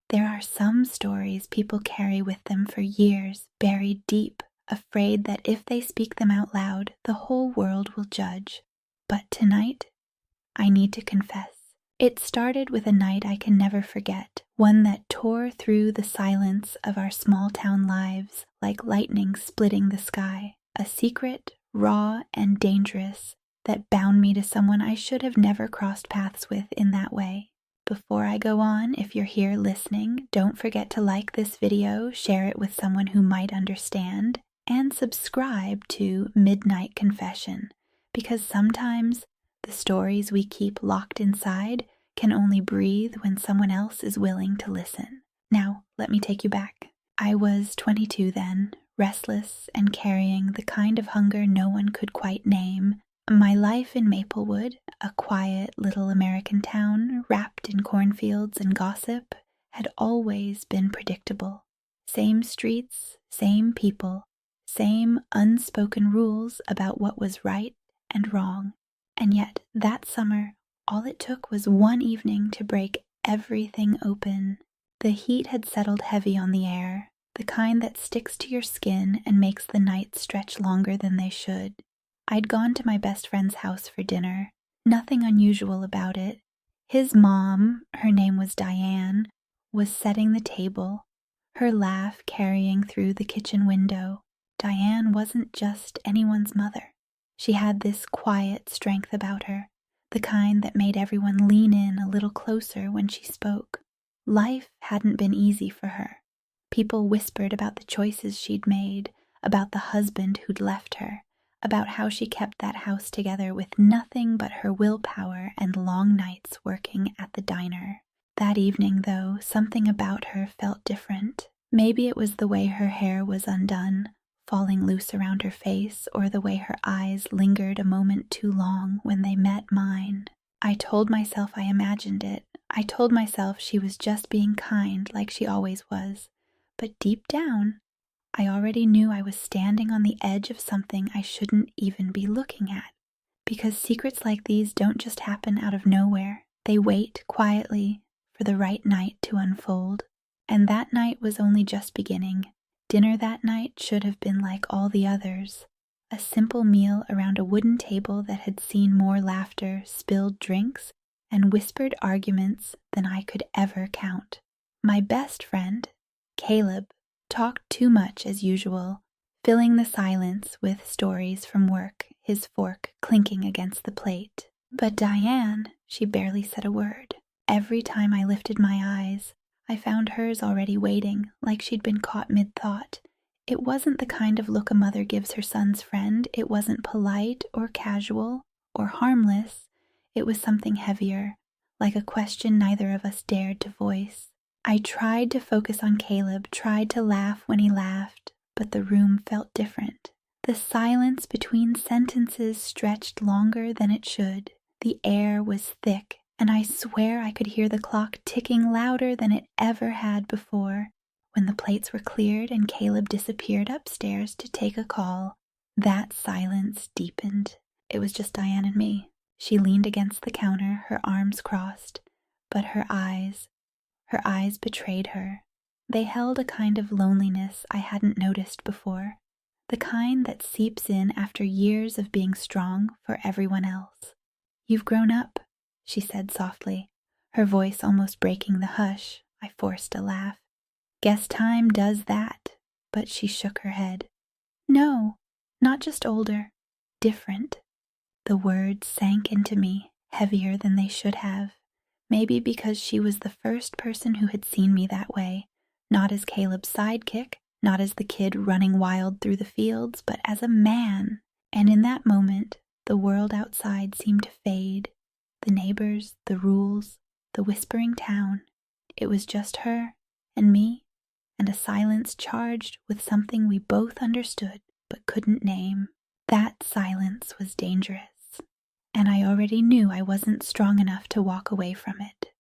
There are some stories people carry with them for years, buried deep, afraid that if they speak them out loud, the whole world will judge. But tonight, I need to confess. It started with a night I can never forget, one that tore through the silence of our small town lives like lightning splitting the sky, a secret, raw, and dangerous that bound me to someone I should have never crossed paths with in that way. Before I go on, if you're here listening, don't forget to like this video, share it with someone who might understand, and subscribe to Midnight Confession, because sometimes the stories we keep locked inside can only breathe when someone else is willing to listen. Now, let me take you back. I was 22 then, restless and carrying the kind of hunger no one could quite name. My life in Maplewood, a quiet little American town wrapped in cornfields and gossip, had always been predictable. Same streets, same people, same unspoken rules about what was right and wrong. And yet, that summer, all it took was one evening to break everything open. The heat had settled heavy on the air, the kind that sticks to your skin and makes the nights stretch longer than they should. I'd gone to my best friend's house for dinner. Nothing unusual about it. His mom, her name was Diane, was setting the table, her laugh carrying through the kitchen window. Diane wasn't just anyone's mother. She had this quiet strength about her, the kind that made everyone lean in a little closer when she spoke. Life hadn't been easy for her. People whispered about the choices she'd made, about the husband who'd left her, about how she kept that house together with nothing but her willpower and long nights working at the diner. That evening, though, something about her felt different. Maybe it was the way her hair was undone, falling loose around her face, or the way her eyes lingered a moment too long when they met mine. I told myself I imagined it. I told myself she was just being kind like she always was. But deep down, I already knew I was standing on the edge of something I shouldn't even be looking at. Because secrets like these don't just happen out of nowhere. They wait quietly for the right night to unfold. And that night was only just beginning. Dinner that night should have been like all the others, a simple meal around a wooden table that had seen more laughter, spilled drinks, and whispered arguments than I could ever count. My best friend, Caleb, talked too much as usual, filling the silence with stories from work, his fork clinking against the plate. But Diane, she barely said a word. Every time I lifted my eyes, I found hers already waiting, like she'd been caught mid-thought. It wasn't the kind of look a mother gives her son's friend. It wasn't polite or casual or harmless. It was something heavier, like a question neither of us dared to voice. I tried to focus on Caleb, tried to laugh when he laughed, but the room felt different. The silence between sentences stretched longer than it should. The air was thick, and I swear I could hear the clock ticking louder than it ever had before. When the plates were cleared and Caleb disappeared upstairs to take a call, that silence deepened. It was just Diane and me. She leaned against the counter, her arms crossed, but her eyes betrayed her. They held a kind of loneliness I hadn't noticed before, the kind that seeps in after years of being strong for everyone else. "You've grown up," she said softly, her voice almost breaking the hush. I forced a laugh. "Guess time does that," but she shook her head. "No, not just older, different." The words sank into me, heavier than they should have. Maybe because she was the first person who had seen me that way, not as Caleb's sidekick, not as the kid running wild through the fields, but as a man. And in that moment, the world outside seemed to fade. The neighbors, the rules, the whispering town. It was just her and me, and a silence charged with something we both understood but couldn't name. That silence was dangerous, and I already knew I wasn't strong enough to walk away from it.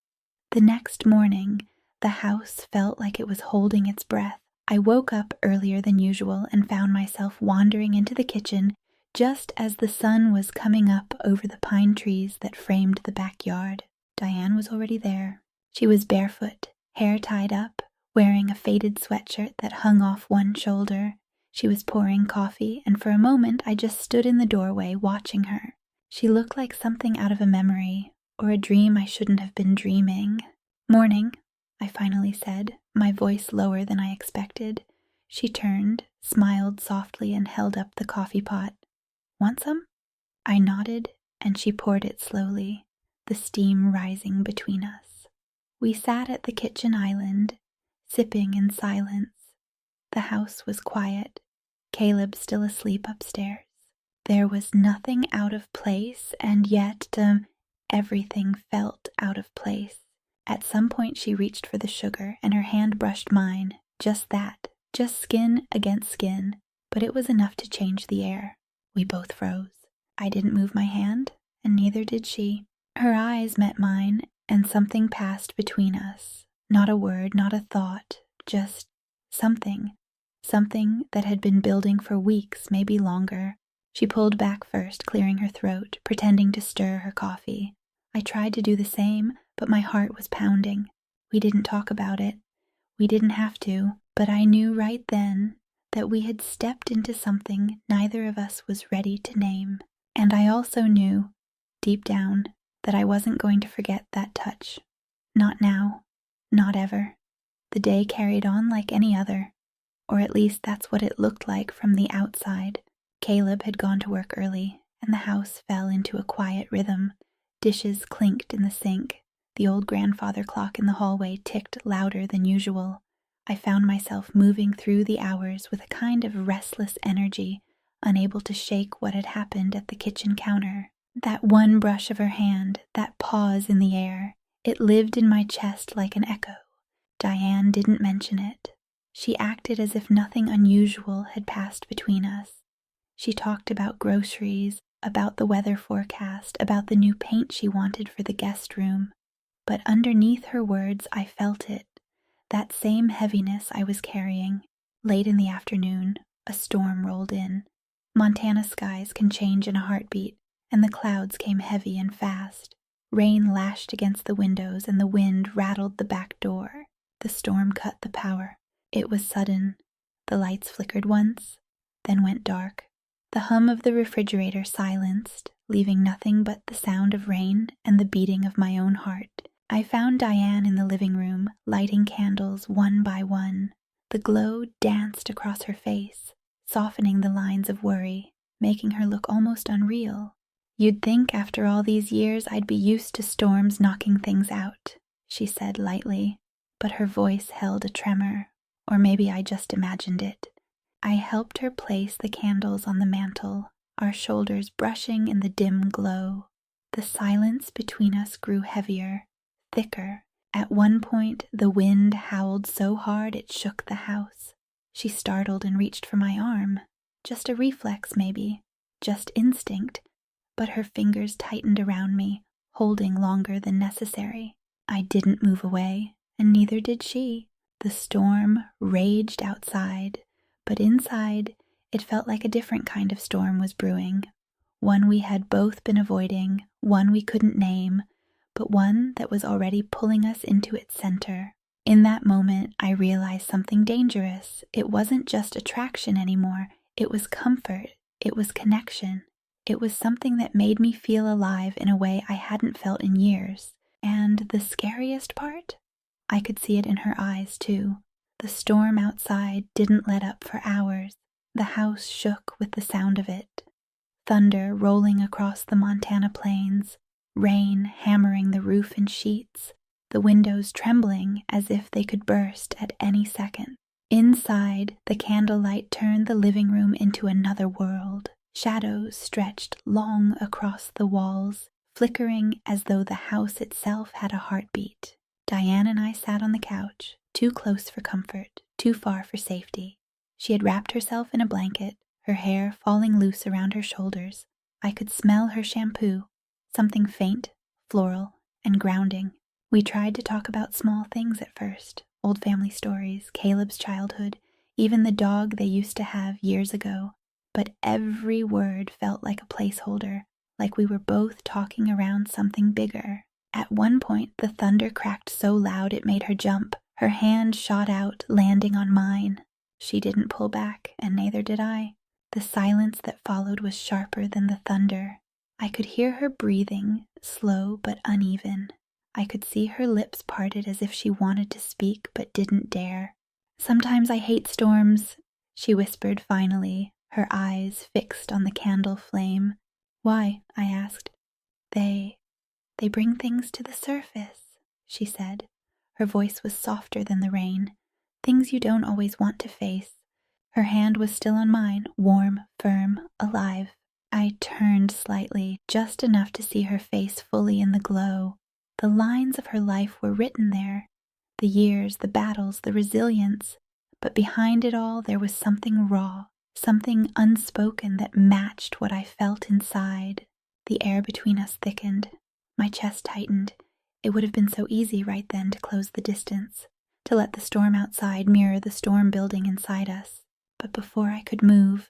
The next morning, the house felt like it was holding its breath. I woke up earlier than usual and found myself wandering into the kitchen just as the sun was coming up over the pine trees that framed the backyard. Diane was already there. She was barefoot, hair tied up, wearing a faded sweatshirt that hung off one shoulder. She was pouring coffee, and for a moment I just stood in the doorway watching her. She looked like something out of a memory, or a dream I shouldn't have been dreaming. "Morning," I finally said, my voice lower than I expected. She turned, smiled softly, and held up the coffee pot. "Want some?" I nodded, and she poured it slowly, the steam rising between us. We sat at the kitchen island, sipping in silence. The house was quiet, Caleb still asleep upstairs. There was nothing out of place, and yet everything felt out of place. At some point she reached for the sugar, and her hand brushed mine. Just that, just skin against skin, but it was enough to change the air. We both froze. I didn't move my hand, and neither did she. Her eyes met mine, and something passed between us. Not a word, not a thought, just something. Something that had been building for weeks, maybe longer. She pulled back first, clearing her throat, pretending to stir her coffee. I tried to do the same, but my heart was pounding. We didn't talk about it. We didn't have to, but I knew right then that we had stepped into something neither of us was ready to name. And I also knew, deep down, that I wasn't going to forget that touch. Not now. Not ever. The day carried on like any other. Or at least that's what it looked like from the outside. Caleb had gone to work early, and the house fell into a quiet rhythm. Dishes clinked in the sink. The old grandfather clock in the hallway ticked louder than usual. I found myself moving through the hours with a kind of restless energy, unable to shake what had happened at the kitchen counter. That one brush of her hand, that pause in the air, it lived in my chest like an echo. Diane didn't mention it. She acted as if nothing unusual had passed between us. She talked about groceries, about the weather forecast, about the new paint she wanted for the guest room. But underneath her words I felt it, that same heaviness I was carrying. Late in the afternoon, a storm rolled in. Montana skies can change in a heartbeat, and the clouds came heavy and fast. Rain lashed against the windows, and the wind rattled the back door. The storm cut the power. It was sudden. The lights flickered once, then went dark. The hum of the refrigerator silenced, leaving nothing but the sound of rain and the beating of my own heart. I found Diane in the living room, lighting candles one by one. The glow danced across her face, softening the lines of worry, making her look almost unreal. "You'd think after all these years I'd be used to storms knocking things out," she said lightly, but her voice held a tremor, or maybe I just imagined it. I helped her place the candles on the mantel, our shoulders brushing in the dim glow. The silence between us grew heavier, thicker. At one point, the wind howled so hard it shook the house. She startled and reached for my arm. Just a reflex, maybe. Just instinct. But her fingers tightened around me, holding longer than necessary. I didn't move away, and neither did she. The storm raged outside, but inside, it felt like a different kind of storm was brewing. One we had both been avoiding, one we couldn't name, but one that was already pulling us into its center. In that moment, I realized something dangerous. It wasn't just attraction anymore. It was comfort. It was connection. It was something that made me feel alive in a way I hadn't felt in years. And the scariest part? I could see it in her eyes, too. The storm outside didn't let up for hours. The house shook with the sound of it. Thunder rolling across the Montana plains, rain hammering the roof and sheets, the windows trembling as if they could burst at any second. Inside, the candlelight turned the living room into another world. Shadows stretched long across the walls, flickering as though the house itself had a heartbeat. Diane and I sat on the couch, too close for comfort, too far for safety. She had wrapped herself in a blanket, her hair falling loose around her shoulders. I could smell her shampoo, something faint, floral, and grounding. We tried to talk about small things at first, old family stories, Caleb's childhood, even the dog they used to have years ago. But every word felt like a placeholder, like we were both talking around something bigger. At one point, the thunder cracked so loud it made her jump. Her hand shot out, landing on mine. She didn't pull back, and neither did I. The silence that followed was sharper than the thunder. I could hear her breathing, slow but uneven. I could see her lips parted as if she wanted to speak but didn't dare. "Sometimes I hate storms," she whispered finally, her eyes fixed on the candle flame. "Why?" I asked. They bring things to the surface," she said. Her voice was softer than the rain. "Things you don't always want to face." Her hand was still on mine, warm, firm, alive. I turned slightly, just enough to see her face fully in the glow. The lines of her life were written there. The years, the battles, the resilience. But behind it all there was something raw, something unspoken that matched what I felt inside. The air between us thickened. My chest tightened. It would have been so easy right then to close the distance, to let the storm outside mirror the storm building inside us. But before I could move,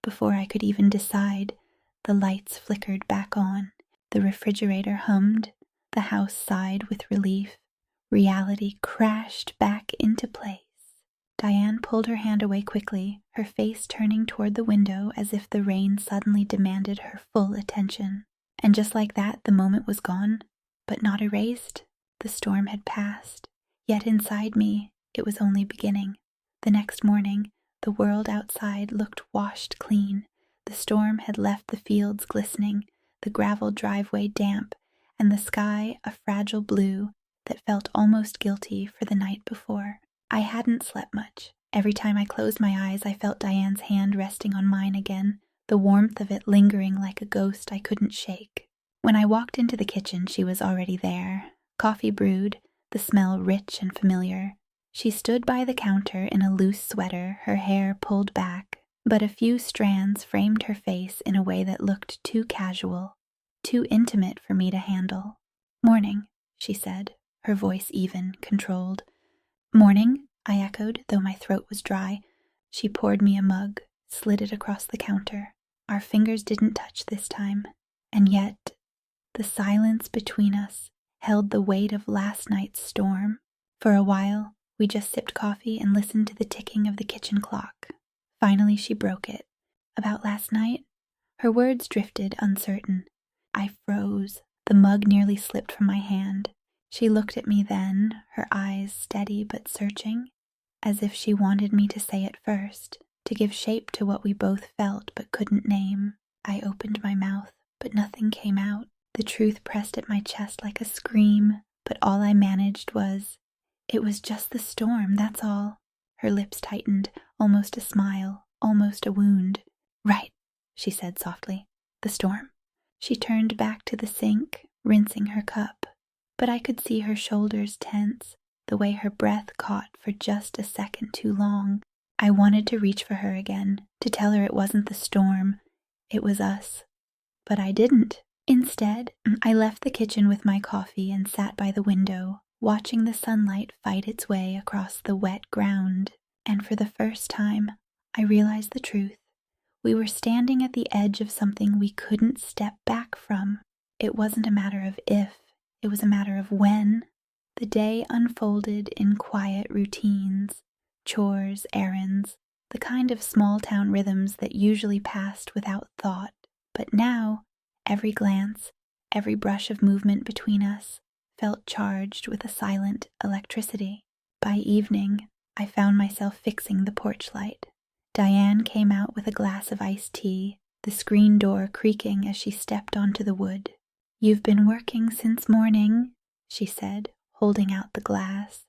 before I could even decide, the lights flickered back on. The refrigerator hummed. The house sighed with relief. Reality crashed back into place. Diane pulled her hand away quickly, her face turning toward the window as if the rain suddenly demanded her full attention. And just like that, the moment was gone, but not erased. The storm had passed, yet inside me, it was only beginning. The next morning, the world outside looked washed clean. The storm had left the fields glistening, the gravel driveway damp, and the sky a fragile blue that felt almost guilty for the night before. I hadn't slept much. Every time I closed my eyes, I felt Diane's hand resting on mine again, the warmth of it lingering like a ghost I couldn't shake. When I walked into the kitchen, she was already there. Coffee brewed, the smell rich and familiar. She stood by the counter in a loose sweater, her hair pulled back, but a few strands framed her face in a way that looked too casual, too intimate for me to handle. "Morning," she said, her voice even, controlled. "Morning," I echoed, though my throat was dry. She poured me a mug, slid it across the counter. Our fingers didn't touch this time, and yet the silence between us held the weight of last night's storm. For a while, we just sipped coffee and listened to the ticking of the kitchen clock. Finally, she broke it. "About last night?" Her words drifted, uncertain. I froze. The mug nearly slipped from my hand. She looked at me then, her eyes steady but searching, as if she wanted me to say it first, to give shape to what we both felt but couldn't name. I opened my mouth, but nothing came out. The truth pressed at my chest like a scream, but all I managed was, "It was just the storm, that's all." Her lips tightened, almost a smile, almost a wound. "Right," she said softly. "The storm." She turned back to the sink, rinsing her cup. But I could see her shoulders tense, the way her breath caught for just a second too long. I wanted to reach for her again, to tell her it wasn't the storm, it was us. But I didn't. Instead, I left the kitchen with my coffee and sat by the window, watching the sunlight fight its way across the wet ground. And for the first time, I realized the truth. We were standing at the edge of something we couldn't step back from. It wasn't a matter of if. It was a matter of when. The day unfolded in quiet routines, chores, errands, the kind of small-town rhythms that usually passed without thought. But now, every glance, every brush of movement between us felt charged with a silent electricity. By evening, I found myself fixing the porch light. Diane came out with a glass of iced tea, the screen door creaking as she stepped onto the wood. "You've been working since morning," she said, holding out the glass.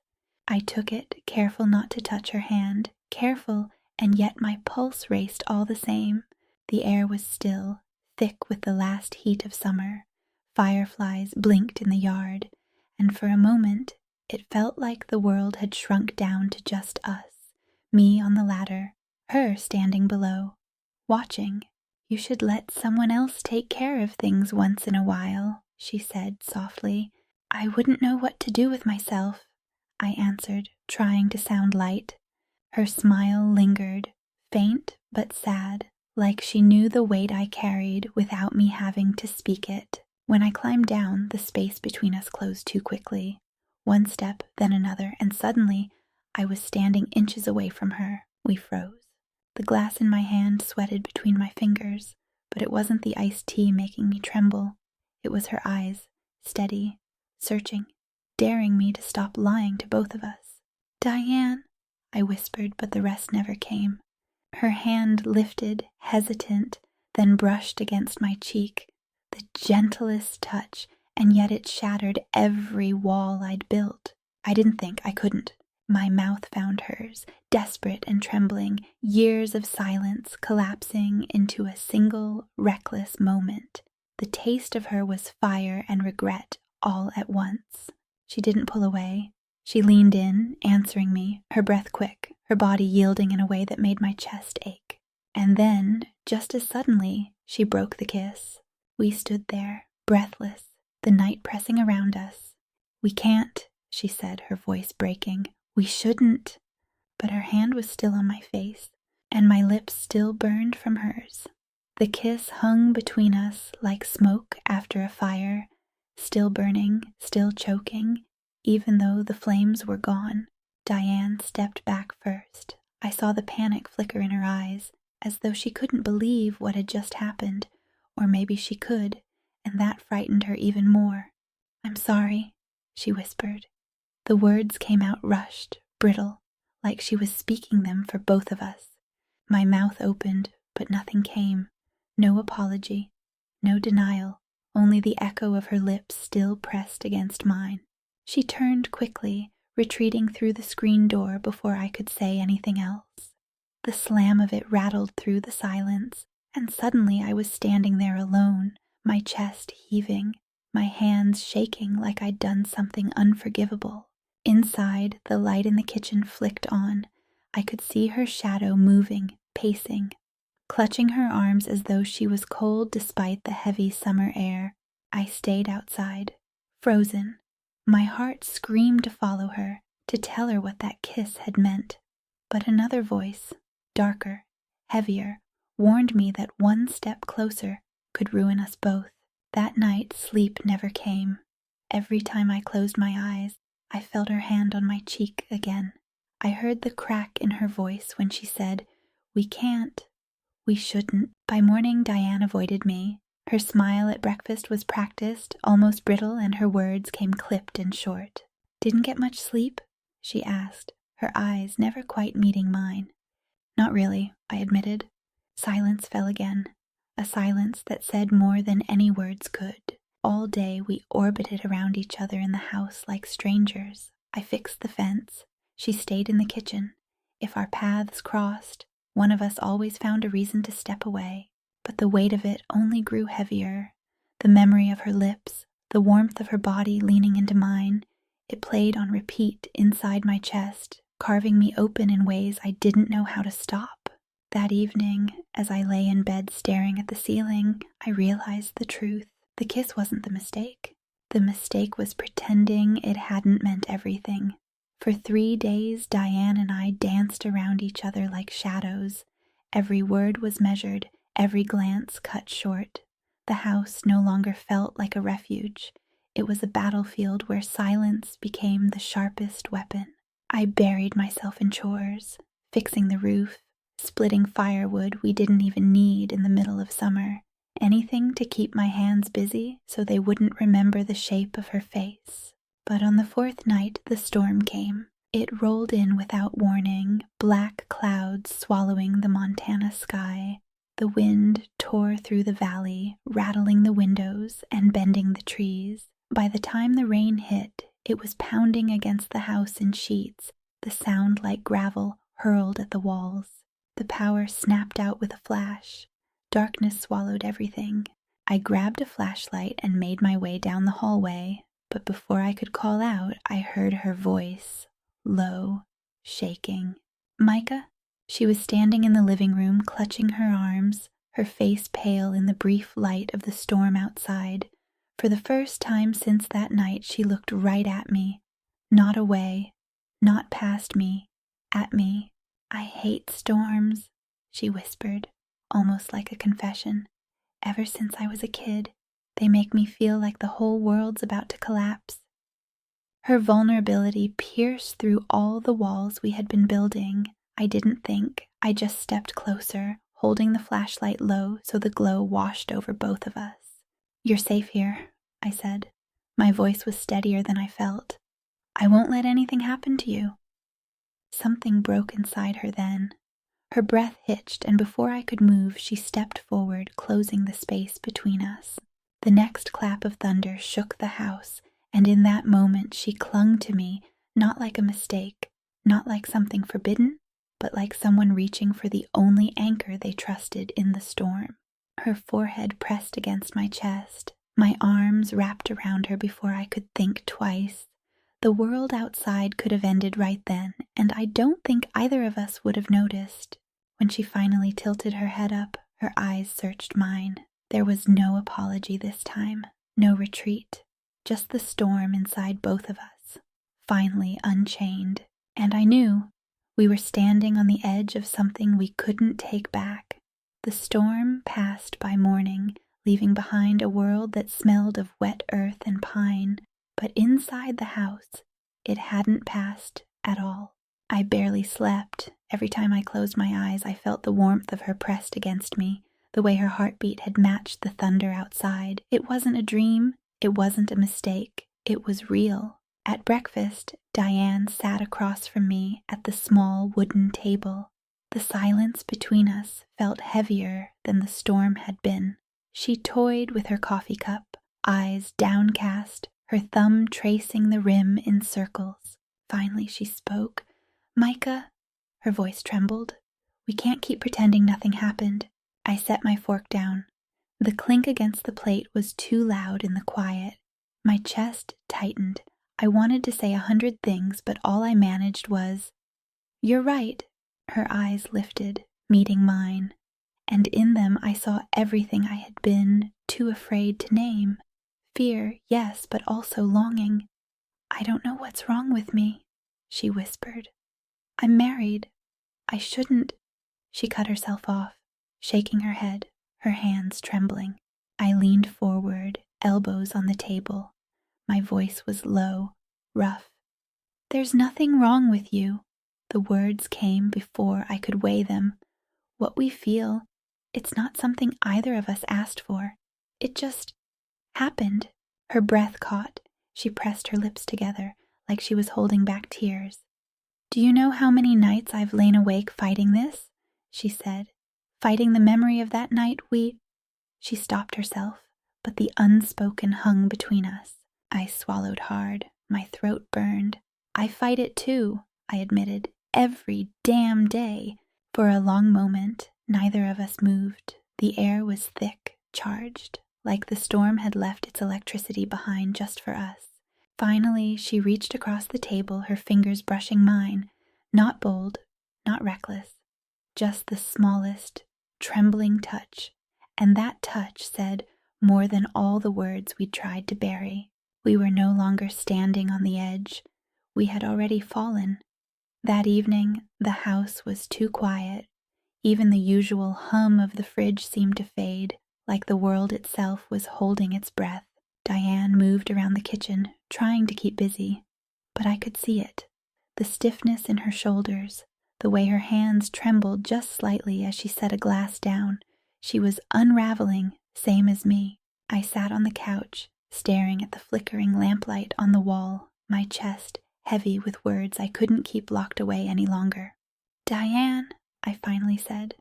I took it, careful not to touch her hand, careful, and yet my pulse raced all the same. The air was still, thick with the last heat of summer. Fireflies blinked in the yard, and for a moment it felt like the world had shrunk down to just us, me on the ladder, her standing below, watching. "You should let someone else take care of things once in a while," she said softly. "I wouldn't know what to do with myself," I answered, trying to sound light. Her smile lingered, faint but sad, like she knew the weight I carried without me having to speak it. When I climbed down, the space between us closed too quickly. One step, then another, and suddenly I was standing inches away from her. We froze. The glass in my hand sweated between my fingers, but it wasn't the iced tea making me tremble. It was her eyes, steady, searching, daring me to stop lying to both of us. "Diane," I whispered, but the rest never came. Her hand lifted, hesitant, then brushed against my cheek. The gentlest touch, and yet it shattered every wall I'd built. I didn't think I couldn't. My mouth found hers, desperate and trembling, years of silence collapsing into a single, reckless moment. The taste of her was fire and regret all at once. She didn't pull away. She leaned in, answering me, her breath quick, her body yielding in a way that made my chest ache. And then, just as suddenly, she broke the kiss. We stood there, breathless, the night pressing around us. "We can't," she said, her voice breaking. "We shouldn't." But her hand was still on my face, and my lips still burned from hers. The kiss hung between us like smoke after a fire, still burning, still choking, even though the flames were gone. Diane stepped back first. I saw the panic flicker in her eyes, as though she couldn't believe what had just happened, or maybe she could, and that frightened her even more. "I'm sorry," she whispered. The words came out rushed, brittle, like she was speaking them for both of us. My mouth opened, but nothing came. No apology, no denial, only the echo of her lips still pressed against mine. She turned quickly, retreating through the screen door before I could say anything else. The slam of it rattled through the silence, and suddenly I was standing there alone, my chest heaving, my hands shaking like I'd done something unforgivable. Inside, the light in the kitchen flicked on. I could see her shadow moving, pacing, clutching her arms as though she was cold despite the heavy summer air. I stayed outside, frozen. My heart screamed to follow her, to tell her what that kiss had meant. But another voice, darker, heavier, warned me that one step closer could ruin us both. That night, sleep never came. Every time I closed my eyes, I felt her hand on my cheek again. I heard the crack in her voice when she said, "We can't. We shouldn't." By morning, Diane avoided me. Her smile at breakfast was practiced, almost brittle, and her words came clipped and short. "Didn't get much sleep?" she asked, her eyes never quite meeting mine. "Not really," I admitted. Silence fell again, a silence that said more than any words could. All day we orbited around each other in the house like strangers. I fixed the fence. She stayed in the kitchen. If our paths crossed, one of us always found a reason to step away. But the weight of it only grew heavier. The memory of her lips, the warmth of her body leaning into mine, it played on repeat inside my chest, carving me open in ways I didn't know how to stop. That evening, as I lay in bed staring at the ceiling, I realized the truth. The kiss wasn't the mistake. The mistake was pretending it hadn't meant everything. For 3 days, Diane and I danced around each other like shadows. Every word was measured, every glance cut short. The house no longer felt like a refuge. It was a battlefield where silence became the sharpest weapon. I buried myself in chores, fixing the roof, splitting firewood we didn't even need in the middle of summer. Anything to keep my hands busy so they wouldn't remember the shape of her face. But on the 4th night, the storm came. It rolled in without warning, black clouds swallowing the Montana sky. The wind tore through the valley, rattling the windows and bending the trees. By the time the rain hit, it was pounding against the house in sheets, the sound like gravel hurled at the walls. The power snapped out with a flash. Darkness swallowed everything. I grabbed a flashlight and made my way down the hallway, but before I could call out, I heard her voice, low, shaking. "Micah?" She was standing in the living room, clutching her arms, her face pale in the brief light of the storm outside. For the first time since that night, she looked right at me, not away, not past me, at me. "I hate storms," she whispered, almost like a confession. "Ever since I was a kid, they make me feel like the whole world's about to collapse." Her vulnerability pierced through all the walls we had been building. I didn't think. I just stepped closer, holding the flashlight low so the glow washed over both of us. "You're safe here," I said. My voice was steadier than I felt. "I won't let anything happen to you." Something broke inside her then. Her breath hitched, and before I could move, she stepped forward, closing the space between us. The next clap of thunder shook the house, and in that moment she clung to me, not like a mistake, not like something forbidden, but like someone reaching for the only anchor they trusted in the storm. Her forehead pressed against my chest, my arms wrapped around her before I could think twice. The world outside could have ended right then, and I don't think either of us would have noticed. When she finally tilted her head up, her eyes searched mine. There was no apology this time, no retreat, just the storm inside both of us, finally unchained. And I knew we were standing on the edge of something we couldn't take back. The storm passed by morning, leaving behind a world that smelled of wet earth and pine, but inside the house, it hadn't passed at all. I barely slept. Every time I closed my eyes, I felt the warmth of her pressed against me, the way her heartbeat had matched the thunder outside. It wasn't a dream. It wasn't a mistake. It was real. At breakfast, Diane sat across from me at the small wooden table. The silence between us felt heavier than the storm had been. She toyed with her coffee cup, eyes downcast, her thumb tracing the rim in circles. Finally she spoke. "Micah," her voice trembled. "We can't keep pretending nothing happened." I set my fork down. The clink against the plate was too loud in the quiet. My chest tightened. I wanted to say 100 things, but all I managed was, "You're right." Her eyes lifted, meeting mine, and in them I saw everything I had been too afraid to name. Fear, yes, but also longing. "I don't know what's wrong with me," she whispered. "I'm married. I shouldn't." She cut herself off, shaking her head, her hands trembling. I leaned forward, elbows on the table. My voice was low, rough. "There's nothing wrong with you." The words came before I could weigh them. "What we feel, it's not something either of us asked for. It just happened." Her breath caught. She pressed her lips together, like she was holding back tears. "Do you know how many nights I've lain awake fighting this?" she said. "Fighting the memory of that night we—" She stopped herself, but the unspoken hung between us. I swallowed hard. My throat burned. "I fight it too," I admitted, "every damn day." For a long moment, neither of us moved. The air was thick, charged, like the storm had left its electricity behind just for us. Finally, she reached across the table, her fingers brushing mine. Not bold, not reckless, just the smallest, trembling touch. And that touch said more than all the words we'd tried to bury. We were no longer standing on the edge. We had already fallen. That evening, the house was too quiet. Even the usual hum of the fridge seemed to fade, like the world itself was holding its breath. Diane moved around the kitchen, trying to keep busy, but I could see it. The stiffness in her shoulders, the way her hands trembled just slightly as she set a glass down. She was unraveling, same as me. I sat on the couch, staring at the flickering lamplight on the wall, my chest heavy with words I couldn't keep locked away any longer. "Diane," I finally said.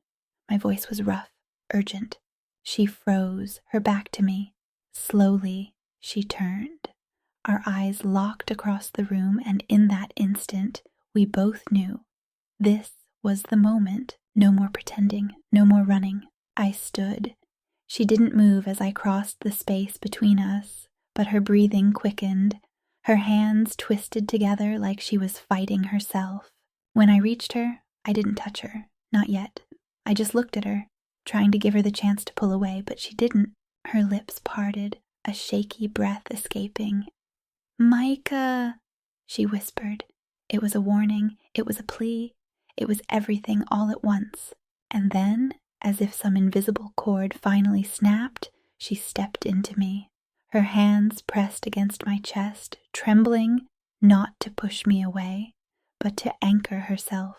My voice was rough, urgent. She froze, her back to me. Slowly, she turned. Our eyes locked across the room, and in that instant, we both knew. This was the moment. No more pretending, no more running. I stood. She didn't move as I crossed the space between us, but her breathing quickened. Her hands twisted together like she was fighting herself. When I reached her, I didn't touch her. Not yet. I just looked at her, trying to give her the chance to pull away, but she didn't. Her lips parted, a shaky breath escaping. "Micah," she whispered. It was a warning. It was a plea. It was everything all at once. And then, as if some invisible cord finally snapped, she stepped into me. Her hands pressed against my chest, trembling, not to push me away, but to anchor herself.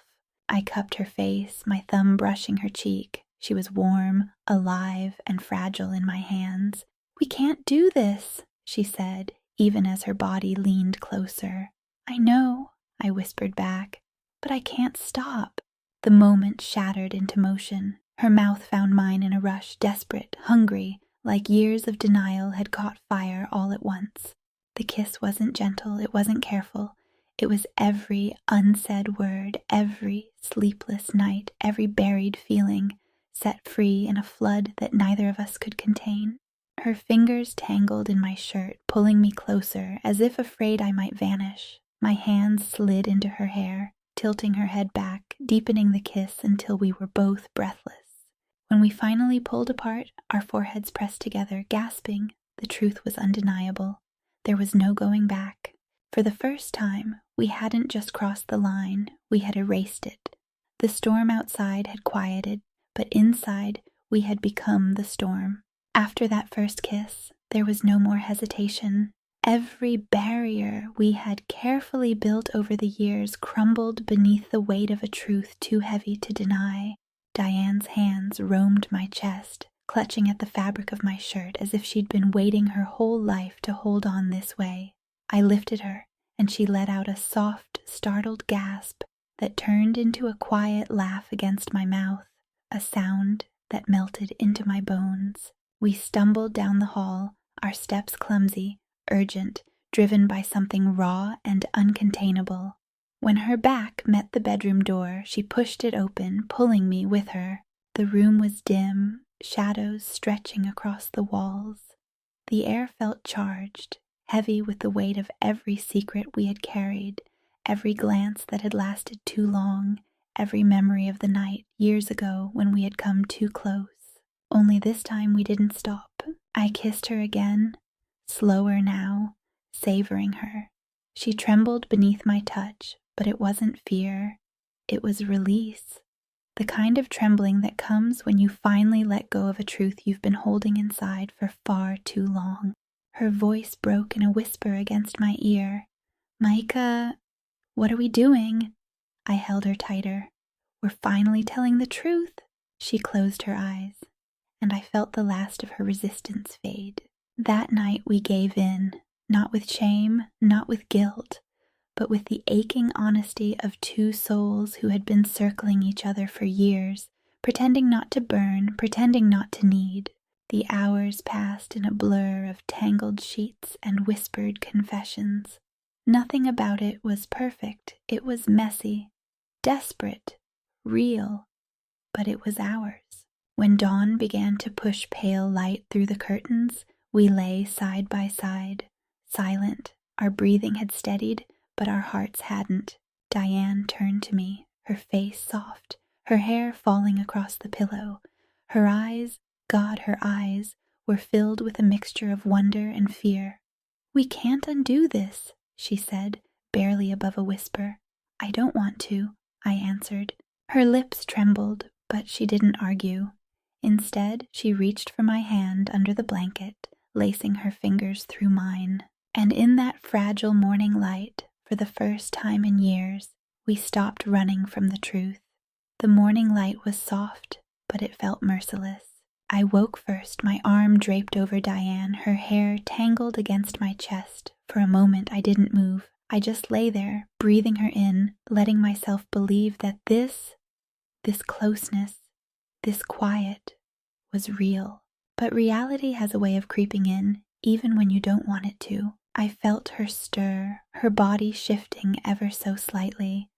I cupped her face, my thumb brushing her cheek. She was warm, alive, and fragile in my hands. "We can't do this," she said, even as her body leaned closer. "I know," I whispered back, "but I can't stop." The moment shattered into motion. Her mouth found mine in a rush, desperate, hungry, like years of denial had caught fire all at once. The kiss wasn't gentle, it wasn't careful. It was every unsaid word, every sleepless night, every buried feeling, set free in a flood that neither of us could contain. Her fingers tangled in my shirt, pulling me closer, as if afraid I might vanish. My hands slid into her hair, tilting her head back, deepening the kiss until we were both breathless. When we finally pulled apart, our foreheads pressed together, gasping. The truth was undeniable. There was no going back. For the first time, we hadn't just crossed the line, we had erased it. The storm outside had quieted, but inside we had become the storm. After that first kiss, there was no more hesitation. Every barrier we had carefully built over the years crumbled beneath the weight of a truth too heavy to deny. Diane's hands roamed my chest, clutching at the fabric of my shirt as if she'd been waiting her whole life to hold on this way. I lifted her, and she let out a soft, startled gasp that turned into a quiet laugh against my mouth, a sound that melted into my bones. We stumbled down the hall, our steps clumsy, urgent, driven by something raw and uncontainable. When her back met the bedroom door, she pushed it open, pulling me with her. The room was dim, shadows stretching across the walls. The air felt charged, heavy with the weight of every secret we had carried, every glance that had lasted too long, every memory of the night years ago when we had come too close. Only this time we didn't stop. I kissed her again, slower now, savoring her. She trembled beneath my touch, but it wasn't fear, it was release. The kind of trembling that comes when you finally let go of a truth you've been holding inside for far too long. Her voice broke in a whisper against my ear. "Micah, what are we doing?" I held her tighter. "We're finally telling the truth." She closed her eyes, and I felt the last of her resistance fade. That night we gave in, not with shame, not with guilt, but with the aching honesty of two souls who had been circling each other for years, pretending not to burn, pretending not to need. The hours passed in a blur of tangled sheets and whispered confessions. Nothing about it was perfect. It was messy, desperate, real, but it was ours. When dawn began to push pale light through the curtains, we lay side by side, silent. Our breathing had steadied, but our hearts hadn't. Diane turned to me, her face soft, her hair falling across the pillow. Her eyes, God, her eyes, were filled with a mixture of wonder and fear. "We can't undo this," she said, barely above a whisper. "I don't want to," I answered. Her lips trembled, but she didn't argue. Instead, she reached for my hand under the blanket, lacing her fingers through mine. And in that fragile morning light, for the first time in years, we stopped running from the truth. The morning light was soft, but it felt merciless. I woke first, my arm draped over Diane, her hair tangled against my chest. For a moment I didn't move. I just lay there, breathing her in, letting myself believe that this closeness, this quiet, was real. But reality has a way of creeping in, even when you don't want it to. I felt her stir, her body shifting ever so slightly.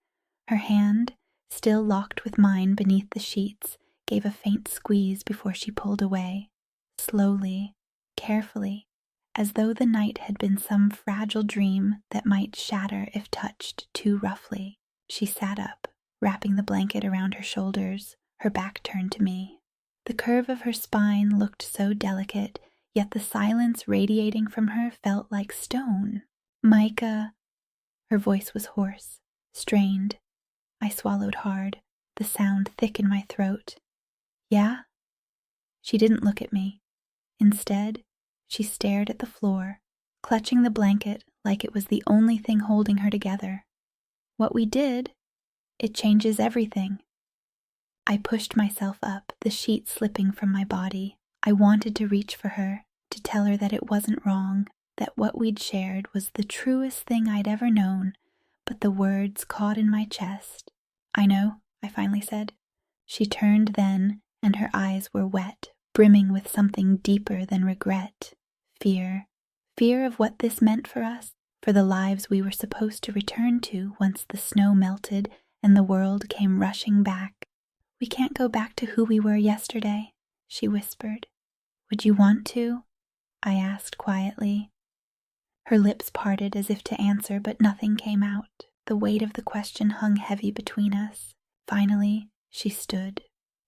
Her hand, still locked with mine beneath the sheets, gave a faint squeeze before she pulled away. Slowly, carefully, as though the night had been some fragile dream that might shatter if touched too roughly. She sat up, wrapping the blanket around her shoulders, her back turned to me. The curve of her spine looked so delicate, yet the silence radiating from her felt like stone. "Micah," her voice was hoarse, strained. I swallowed hard, the sound thick in my throat. "Yeah?" She didn't look at me. Instead, she stared at the floor, clutching the blanket like it was the only thing holding her together. What we did, it changes everything. I pushed myself up, the sheet slipping from my body. I wanted to reach for her, to tell her that it wasn't wrong, that what we'd shared was the truest thing I'd ever known, but the words caught in my chest. "I know," I finally said. She turned then, and her eyes were wet, brimming with something deeper than regret. Fear. Fear of what this meant for us, for the lives we were supposed to return to once the snow melted and the world came rushing back. "We can't go back to who we were yesterday," she whispered. "Would you want to?" I asked quietly. Her lips parted as if to answer, but nothing came out. The weight of the question hung heavy between us. Finally, she stood,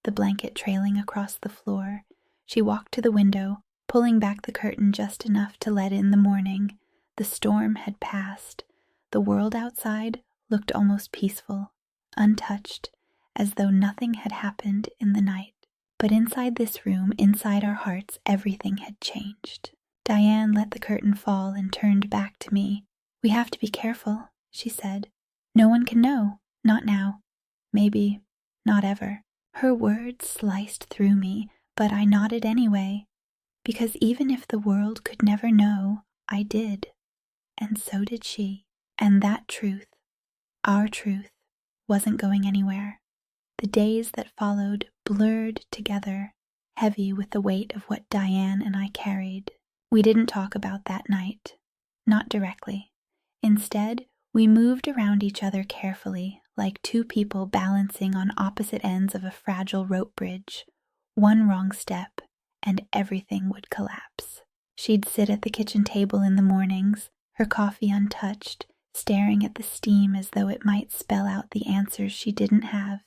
the blanket trailing across the floor. She walked to the window, pulling back the curtain just enough to let in the morning. The storm had passed. The world outside looked almost peaceful, untouched, as though nothing had happened in the night. But inside this room, inside our hearts, everything had changed. Diane let the curtain fall and turned back to me. "We have to be careful," she said. "No one can know. Not now. Maybe not ever." Her words sliced through me, but I nodded anyway, because even if the world could never know, I did. And so did she. And that truth, our truth, wasn't going anywhere. The days that followed blurred together, heavy with the weight of what Diane and I carried. We didn't talk about that night. Not directly. Instead, we moved around each other carefully, like two people balancing on opposite ends of a fragile rope bridge. One wrong step, and everything would collapse. She'd sit at the kitchen table in the mornings, her coffee untouched, staring at the steam as though it might spell out the answers she didn't have.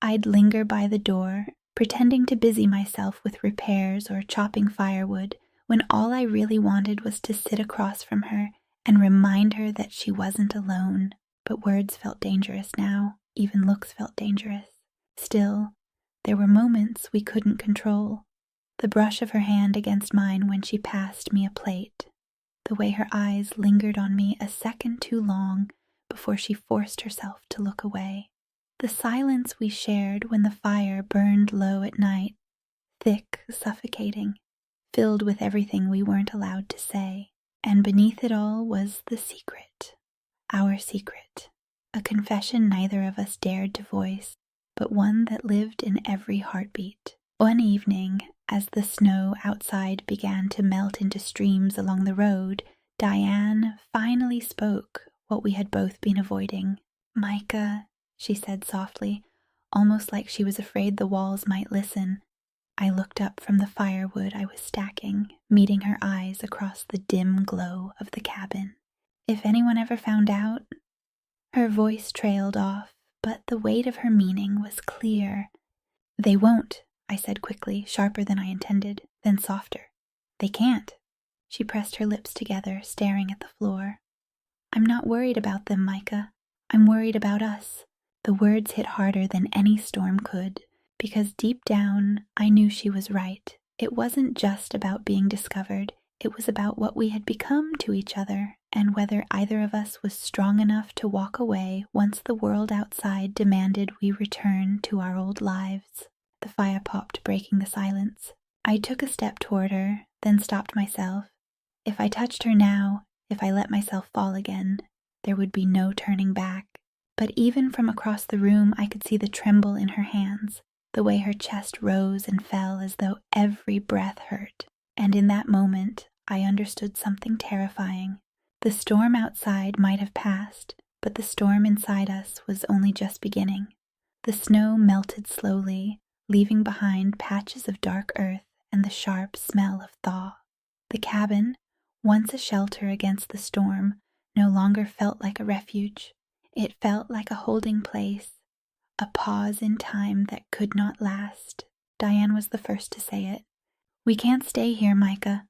I'd linger by the door, pretending to busy myself with repairs or chopping firewood, when all I really wanted was to sit across from her and remind her that she wasn't alone. But words felt dangerous now, even looks felt dangerous. Still, there were moments we couldn't control. The brush of her hand against mine when she passed me a plate. The way her eyes lingered on me a second too long before she forced herself to look away. The silence we shared when the fire burned low at night, thick, suffocating, filled with everything we weren't allowed to say. And beneath it all was the secret. Our secret. A confession neither of us dared to voice, but one that lived in every heartbeat. One evening, as the snow outside began to melt into streams along the road, Diane finally spoke what we had both been avoiding. "Micah," she said softly, almost like she was afraid the walls might listen. I looked up from the firewood I was stacking, meeting her eyes across the dim glow of the cabin. "If anyone ever found out..." Her voice trailed off, but the weight of her meaning was clear. "They won't," I said quickly, sharper than I intended, then softer. "They can't." She pressed her lips together, staring at the floor. "I'm not worried about them, Micah. I'm worried about us." The words hit harder than any storm could, because deep down I knew she was right. It wasn't just about being discovered. It was about what we had become to each other, and whether either of us was strong enough to walk away once the world outside demanded we return to our old lives. The fire popped, breaking the silence. I took a step toward her, then stopped myself. If I touched her now, if I let myself fall again, there would be no turning back. But even from across the room I could see the tremble in her hands, the way her chest rose and fell as though every breath hurt. And in that moment, I understood something terrifying. The storm outside might have passed, but the storm inside us was only just beginning. The snow melted slowly, leaving behind patches of dark earth and the sharp smell of thaw. The cabin, once a shelter against the storm, no longer felt like a refuge. It felt like a holding place, a pause in time that could not last. Diane was the first to say it. "We can't stay here, Micah."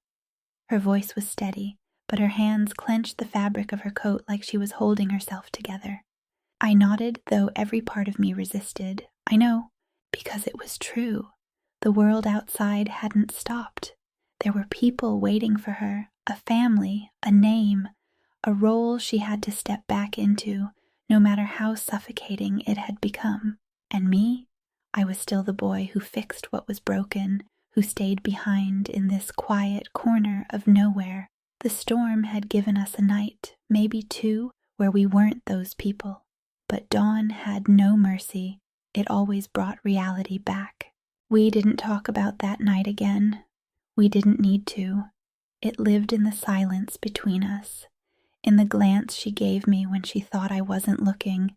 Her voice was steady, but her hands clenched the fabric of her coat like she was holding herself together. I nodded, though every part of me resisted. I know, because it was true. The world outside hadn't stopped. There were people waiting for her, a family, a name, a role she had to step back into, no matter how suffocating it had become. And me? I was still the boy who fixed what was broken, who stayed behind in this quiet corner of nowhere. The storm had given us a night, maybe two, where we weren't those people. But dawn had no mercy. It always brought reality back. We didn't talk about that night again. We didn't need to. It lived in the silence between us, in the glance she gave me when she thought I wasn't looking,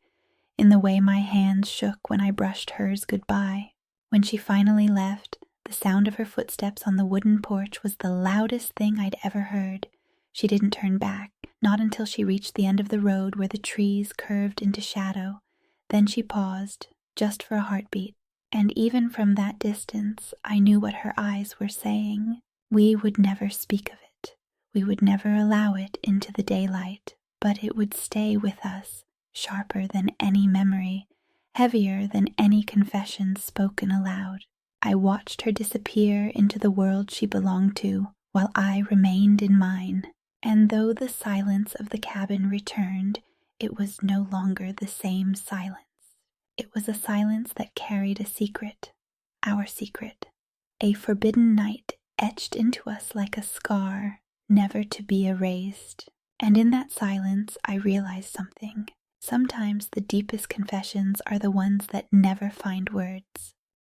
in the way my hands shook when I brushed hers goodbye. When she finally left, the sound of her footsteps on the wooden porch was the loudest thing I'd ever heard. She didn't turn back, not until she reached the end of the road where the trees curved into shadow. Then she paused, just for a heartbeat. And even from that distance, I knew what her eyes were saying. We would never speak of it. We would never allow it into the daylight, but it would stay with us, sharper than any memory, heavier than any confession spoken aloud. I watched her disappear into the world she belonged to, while I remained in mine. And though the silence of the cabin returned, it was no longer the same silence. It was a silence that carried a secret, our secret, a forbidden night etched into us like a scar, never to be erased. And in that silence, I realized something. Sometimes the deepest confessions are the ones that never find words.